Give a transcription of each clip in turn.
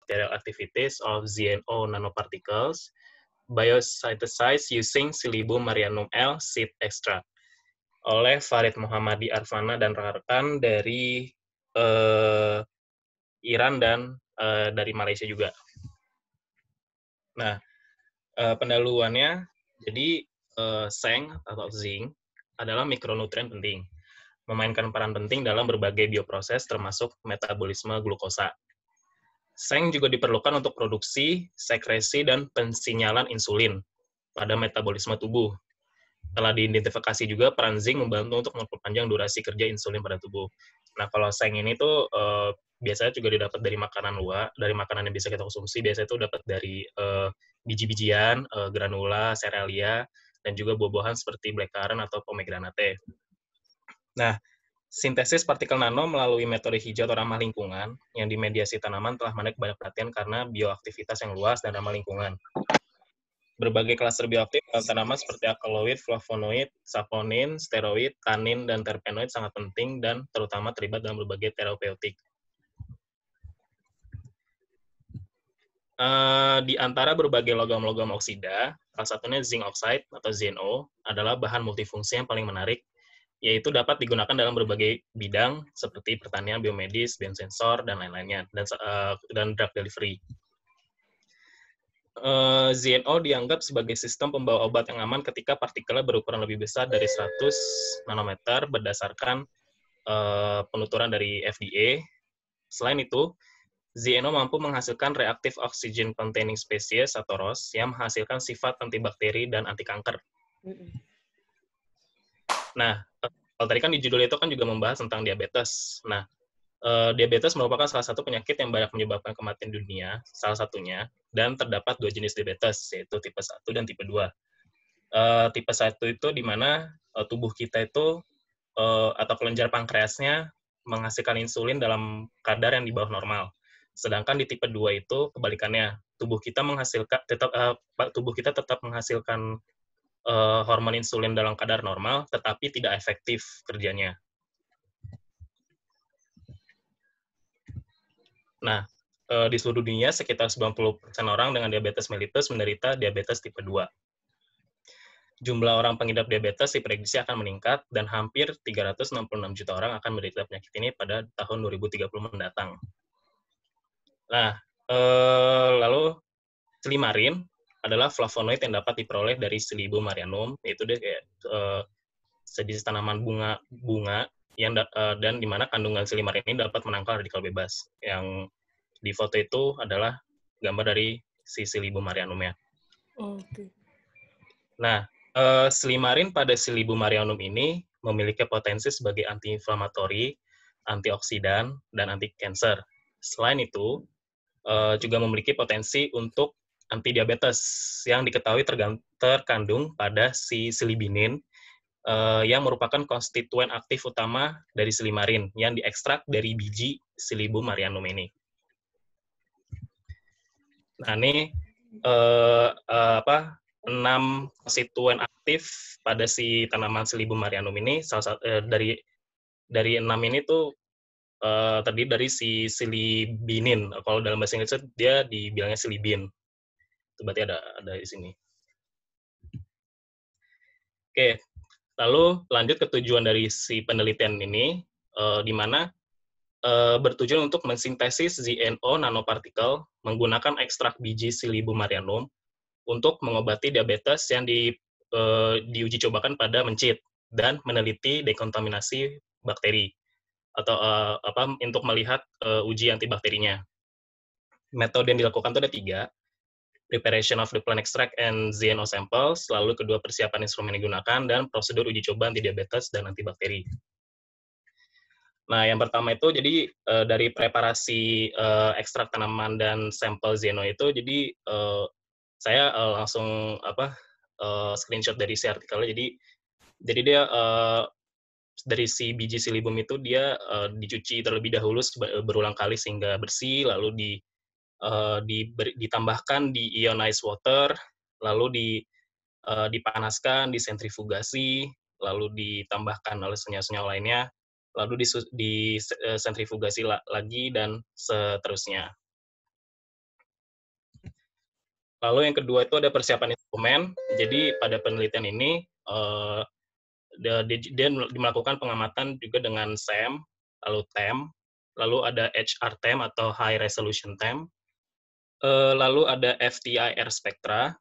bacterial activities of ZNO nanoparticles biosynthesized using Silybum marianum L seed extract oleh Farid Muhammadi Arfana dan rekan-rekan dari Iran dan dari Malaysia juga. Nah, pendahuluannya, jadi seng atau zinc adalah mikronutrien penting, memainkan peran penting dalam berbagai bioproses termasuk metabolisme glukosa. Seng juga diperlukan untuk produksi, sekresi, dan pensinyalan insulin pada metabolisme tubuh. Telah diidentifikasi juga peran zinc membantu untuk memperpanjang durasi kerja insulin pada tubuh. Nah, kalau seng ini tuh biasanya juga didapat dari makanan luar, dari makanan yang bisa kita konsumsi, biasanya itu dapat dari biji-bijian, granula, serealia, dan juga buah-buahan seperti blackcurrant atau pomegranate. Nah, sintesis partikel nano melalui metode hijau atau ramah lingkungan yang dimediasi tanaman telah menarik banyak perhatian karena bioaktivitas yang luas dan ramah lingkungan. Berbagai klaster bioaktif dalam tanaman seperti alkaloid, flavonoid, saponin, steroid, tanin, dan terpenoid sangat penting dan terutama terlibat dalam berbagai terapeutik. Di antara berbagai logam-logam oksida, salah satunya zinc oxide atau ZNO adalah bahan multifungsi yang paling menarik, yaitu dapat digunakan dalam berbagai bidang seperti pertanian, biomedis, biosensor, dan lain-lainnya, dan drug delivery. ZNO dianggap sebagai sistem pembawa obat yang aman ketika partikelnya berukuran lebih besar dari 100 nanometer berdasarkan penuturan dari FDA. Selain itu, ZNO mampu menghasilkan reactive oxygen containing species atau ROS yang menghasilkan sifat antibakteri dan anti kanker. Nah, kalau tadi kan di judul itu kan juga membahas tentang diabetes. Nah, diabetes merupakan salah satu penyakit yang banyak menyebabkan kematian dunia, salah satunya, dan terdapat 2 jenis diabetes, yaitu tipe 1 dan tipe 2. Tipe 1 itu di mana tubuh kita itu, atau kelenjar pankreasnya menghasilkan insulin dalam kadar yang di bawah normal. Sedangkan di tipe 2 itu kebalikannya, tubuh kita tetap menghasilkan hormon insulin dalam kadar normal, tetapi tidak efektif kerjanya. Nah, di seluruh dunia sekitar 90% orang dengan diabetes mellitus menderita diabetes tipe 2. Jumlah orang pengidap diabetes diprediksi akan meningkat dan hampir 366 juta orang akan menderita penyakit ini pada tahun 2030 mendatang. Nah, lalu silimarin adalah flavonoid yang dapat diperoleh dari Silybum marianum, yaitu dia kayak sejenis tanaman bunga yang dan di mana kandungan silimarin ini dapat menangkal radikal bebas. Yang di foto itu adalah gambar dari si Silybum marianumnya. Oke. Nah, silimarin pada Silybum marianum ini memiliki potensi sebagai anti-inflamatori, antioksidan, dan anti-kanker. Selain itu, juga memiliki potensi untuk anti-diabetes yang diketahui terkandung pada si silibinin, yang merupakan konstituen aktif utama dari silimarin yang diekstrak dari biji Silybum marianum ini. Nah, ini 6 konstituen aktif pada si tanaman Silybum marianum ini, dari 6 ini tuh terdiri dari si silibinin. Kalau dalam bahasa Inggris dia dibilangnya silibin. Itu berarti ada di sini. Oke, lalu lanjut ke tujuan dari si penelitian ini, di mana bertujuan untuk mensintesis ZNO nanopartikel menggunakan ekstrak biji Silybum marianum untuk mengobati diabetes yang diuji cobakan pada mencit dan meneliti dekontaminasi bakteri atau untuk melihat uji antibakterinya. Metode yang dilakukan itu ada 3, preparation of the plant extract and ZNO samples, lalu kedua persiapan instrumen yang digunakan, dan prosedur uji coba anti diabetes dan antibakteri. Nah, yang pertama itu jadi dari preparasi ekstrak tanaman dan sampel ZNO itu, jadi saya langsung screenshot dari si artikelnya. Jadi dia dari si biji silibum itu dia dicuci terlebih dahulu berulang kali sehingga bersih, lalu ditambahkan di ionized water, lalu dipanaskan, disentrifugasi, lalu ditambahkan oleh senyawa-senyawa lainnya, lalu disentrifugasi lagi, dan seterusnya. Lalu yang kedua itu ada persiapan instrumen. Jadi pada penelitian ini dia melakukan pengamatan juga dengan SEM, lalu TEM, lalu ada HRTEM atau High Resolution TEM, lalu ada FTIR Spectra,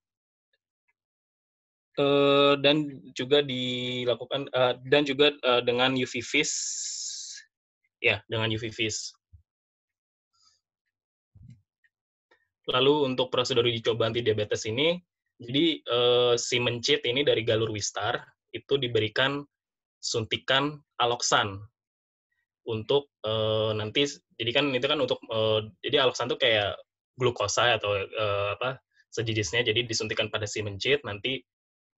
dan juga dilakukan dan juga dengan UV vis, ya dengan UV vis. Lalu untuk prosedur uji coba anti diabetes ini, jadi si mencit ini dari galur Wistar itu diberikan suntikan aloksan untuk nanti, jadi kan itu kan untuk jadi aloksan itu kayak glukosa atau apa sejenisnya, jadi disuntikan pada si mencit nanti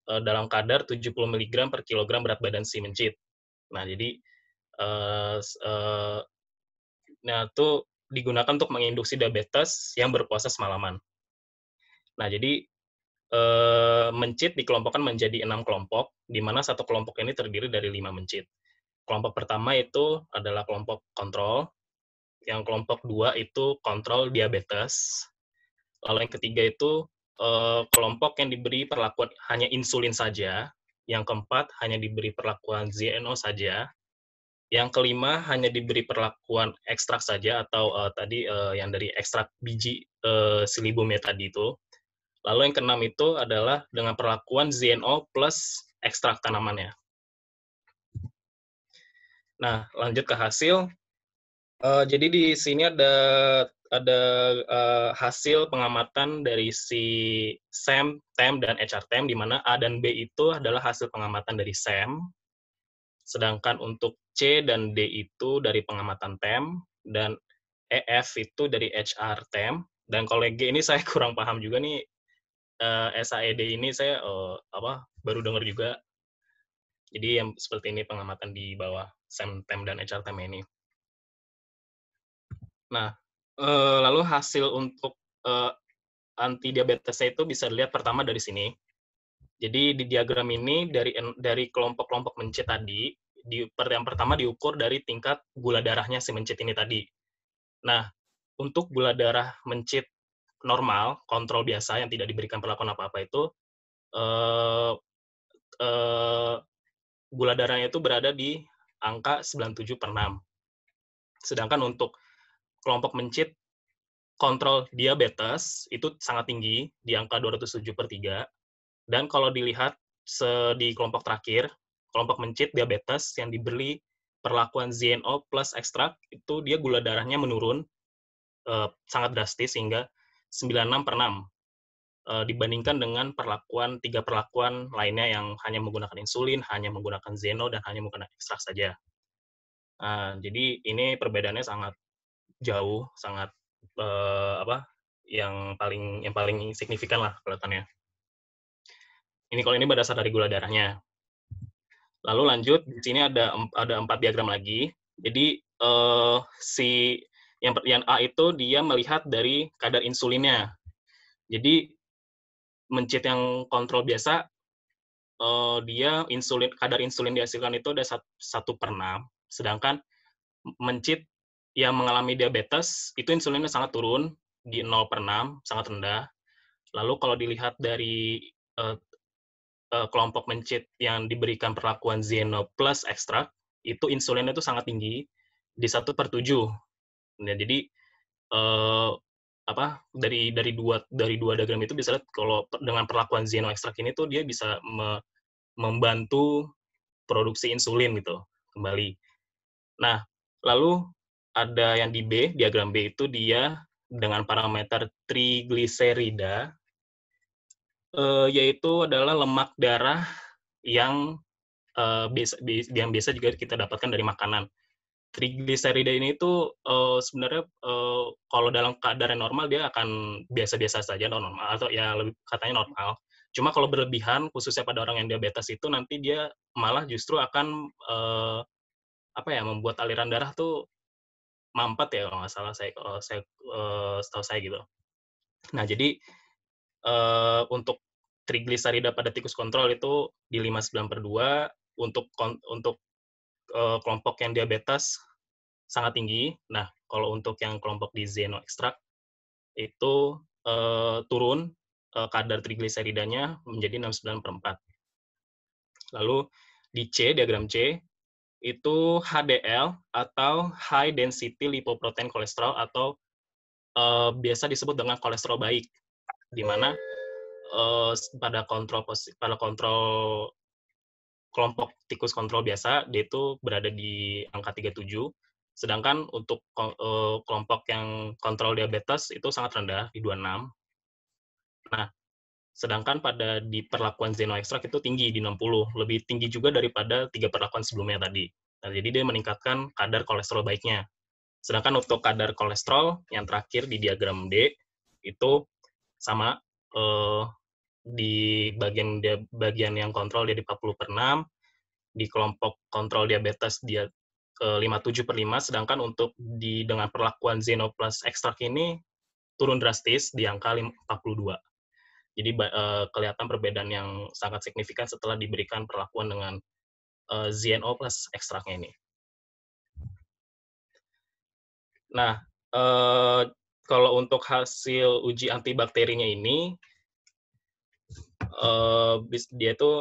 dalam kadar 70 mg per kilogram berat badan si mencit. Nah, jadi nah itu digunakan untuk menginduksi diabetes yang berpuasa semalaman. Nah, jadi mencit dikelompokkan menjadi 6 kelompok, di mana satu kelompok ini terdiri dari 5 mencit. Kelompok pertama itu adalah kelompok kontrol, yang kelompok 2 itu kontrol diabetes, lalu yang ketiga itu kelompok yang diberi perlakuan hanya insulin saja, yang keempat hanya diberi perlakuan ZNO saja, yang kelima hanya diberi perlakuan ekstrak saja atau tadi yang dari ekstrak biji silibumnya tadi itu. Lalu yang keenam itu adalah dengan perlakuan ZNO plus ekstrak tanamannya. Nah, lanjut ke hasil. Jadi di sini ada hasil pengamatan dari si SEM, TEM, dan HRTEM, di mana A dan B itu adalah hasil pengamatan dari SEM, sedangkan untuk C dan D itu dari pengamatan TEM, dan EF itu dari HRTEM, dan kalau G ini saya kurang paham juga nih, SAED ini saya baru dengar juga. Jadi yang seperti ini pengamatan di bawah SEM, TEM, dan HRTEM ini. Nah, lalu hasil untuk anti diabetesnya itu bisa dilihat pertama dari sini. Jadi di diagram ini dari kelompok-kelompok mencit tadi, yang pertama diukur dari tingkat gula darahnya si mencit ini tadi. Nah, untuk gula darah mencit normal, kontrol biasa yang tidak diberikan perlakuan apa-apa itu, eh, eh, gula darahnya itu berada di angka 97/6. Sedangkan untuk kelompok mencit kontrol diabetes itu sangat tinggi di angka 207/3. Dan kalau dilihat di kelompok terakhir, kelompok mencit diabetes yang diberi perlakuan ZNO plus ekstrak, itu dia gula darahnya menurun sangat drastis hingga 96/6 dibandingkan dengan tiga perlakuan lainnya yang hanya menggunakan insulin, hanya menggunakan ZNO, dan hanya menggunakan ekstrak saja. Jadi ini perbedaannya sangat jauh, sangat yang paling signifikan lah kelihatannya. Ini berdasar dari gula darahnya. Lalu lanjut, di sini ada 4 diagram lagi. Jadi si yang A itu dia melihat dari kadar insulinnya. Jadi mencit yang kontrol biasa, dia kadar insulin dihasilkan itu ada 1/6, sedangkan mencit yang mengalami diabetes itu insulinnya sangat turun di 0/6, sangat rendah. Lalu kalau dilihat dari kelompok mencit yang diberikan perlakuan ZNO plus ekstrak, itu insulinnya itu sangat tinggi di 1/7. Nah, jadi dari dua diagram itu bisa lihat kalau dengan perlakuan ZNO ekstrak ini tuh dia bisa membantu produksi insulin gitu kembali. Nah, lalu ada yang di B, diagram B itu dia dengan parameter trigliserida, yaitu adalah lemak darah yang biasa juga kita dapatkan dari makanan. Trigliserida ini tuh sebenarnya kalau dalam keadaan normal dia akan biasa-biasa saja, normal, atau ya lebih katanya normal. Cuma kalau berlebihan, khususnya pada orang yang diabetes itu nanti dia malah justru akan membuat aliran darah tuh mampet ya kalau nggak salah, setahu saya gitu. Nah, jadi untuk trigliserida pada tikus kontrol itu di 59/2, untuk kelompok yang diabetes sangat tinggi. Nah, kalau untuk yang kelompok di ZNO ekstrak itu turun kadar trigliseridanya menjadi 69/4. Lalu di C, diagram C, itu HDL atau High Density Lipoprotein Cholesterol atau biasa disebut dengan kolesterol baik, di mana pada kontrol kelompok tikus kontrol biasa dia itu berada di angka 37, sedangkan untuk kelompok yang kontrol diabetes itu sangat rendah di 26. Nah, sedangkan pada di perlakuan Zeno-Extract itu tinggi di 60, lebih tinggi juga daripada 3 perlakuan sebelumnya tadi. Nah, jadi dia meningkatkan kadar kolesterol baiknya. Sedangkan untuk kadar kolesterol yang terakhir di diagram D itu sama, di bagian yang kontrol dia di 40/6, di kelompok kontrol diabetes dia 57/5, sedangkan untuk dengan perlakuan Zeno plus Extract ini turun drastis di angka 42. Jadi kelihatan perbedaan yang sangat signifikan setelah diberikan perlakuan dengan ZNO plus ekstraknya ini. Nah, kalau untuk hasil uji antibakterinya ini, dia itu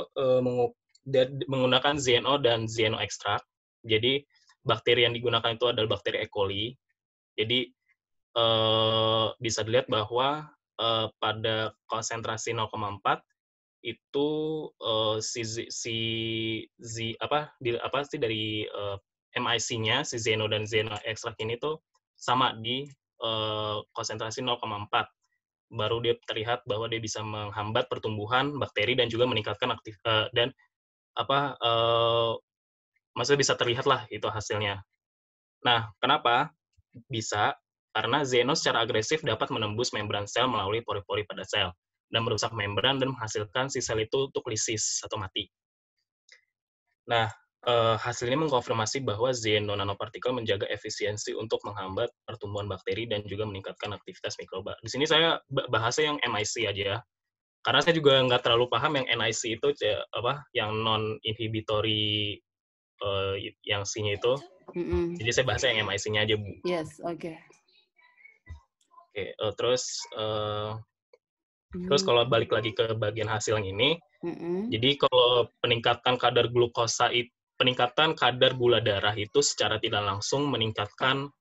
menggunakan ZNO dan ZNO ekstrak. Jadi bakteri yang digunakan itu adalah bakteri E. coli. Jadi bisa dilihat bahwa pada konsentrasi 0,4 itu dari MIC-nya si Zeno dan Zeno ekstrak ini tuh sama di konsentrasi 0,4. Baru dia terlihat bahwa dia bisa menghambat pertumbuhan bakteri dan juga meningkatkan maksudnya bisa terlihat lah itu hasilnya. Nah, kenapa bisa? Karena Zeno secara agresif dapat menembus membran sel melalui pori-pori pada sel dan merusak membran dan menghasilkan si sel itu untuk lisis atau mati. Nah, hasil ini mengkonfirmasi bahwa Zeno nanopartikel menjaga efisiensi untuk menghambat pertumbuhan bakteri dan juga meningkatkan aktivitas mikroba. Di sini saya bahasnya yang MIC aja ya, karena saya juga nggak terlalu paham yang NIC itu yang non-inhibitory yang C-nya itu. Jadi saya bahas yang MIC-nya aja, Bu. Yes, oke. Oke, terus kalau balik lagi ke bagian hasil yang ini, jadi kalau peningkatan kadar gula darah itu secara tidak langsung meningkatkan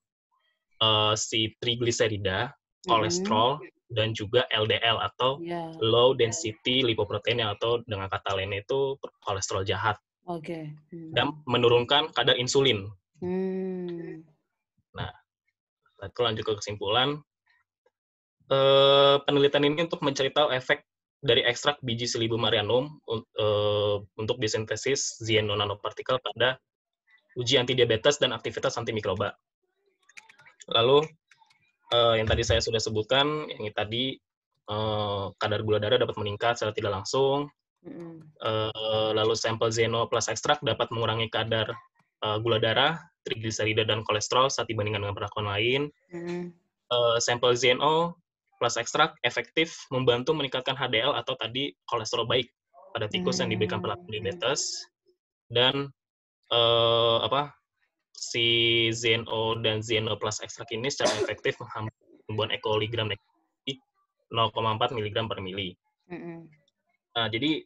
si trigliserida, kolesterol, dan juga LDL atau low density lipoprotein atau dengan kata lainnya itu kolesterol jahat. Oke. Dan menurunkan kadar insulin. Nah, itu lanjut ke kesimpulan. Penelitian ini untuk mencari tahu efek dari ekstrak biji Silybum marianum untuk disintesis ZNO nanopartikel pada uji antidiabetes dan aktivitas antimikroba. Lalu yang tadi saya sudah sebutkan, yang tadi kadar gula darah dapat meningkat secara tidak langsung. Lalu sampel ZNO plus ekstrak dapat mengurangi kadar gula darah, trigliserida dan kolesterol saat dibandingkan dengan perlakuan lain. Sampel ZNO plus ekstrak efektif membantu meningkatkan HDL atau tadi kolesterol baik pada tikus yang diberikan perlakuan diabetes, dan si ZNO dan ZNO plus ekstrak ini secara efektif menghambat pertumbuhan E. coli gram negatif 0,4 mg per mili. Nah, jadi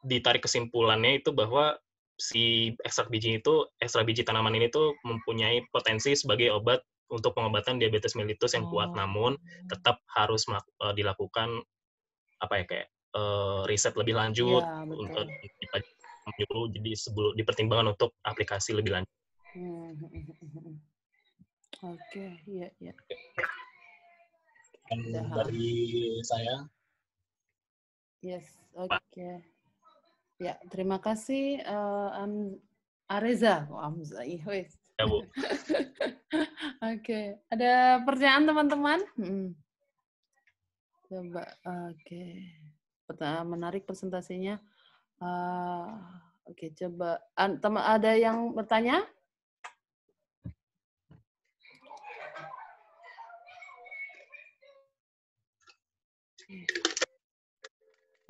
ditarik kesimpulannya itu bahwa si ekstrak biji tanaman ini tuh mempunyai potensi sebagai obat untuk pengobatan diabetes mellitus yang kuat, namun tetap harus dilakukan riset lebih lanjut untuk jadi sebelum dipertimbangkan untuk aplikasi lebih lanjut. Oke, iya. Dari saya. Yes, oke. Ya, terima kasih Areza. Amza, Ya, Bu. Oke, ada pertanyaan teman-teman? Coba, oke. Pertanyaan menarik presentasinya. Oke, coba. Ada yang bertanya?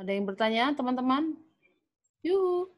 Ada yang bertanya, teman-teman? Yuk.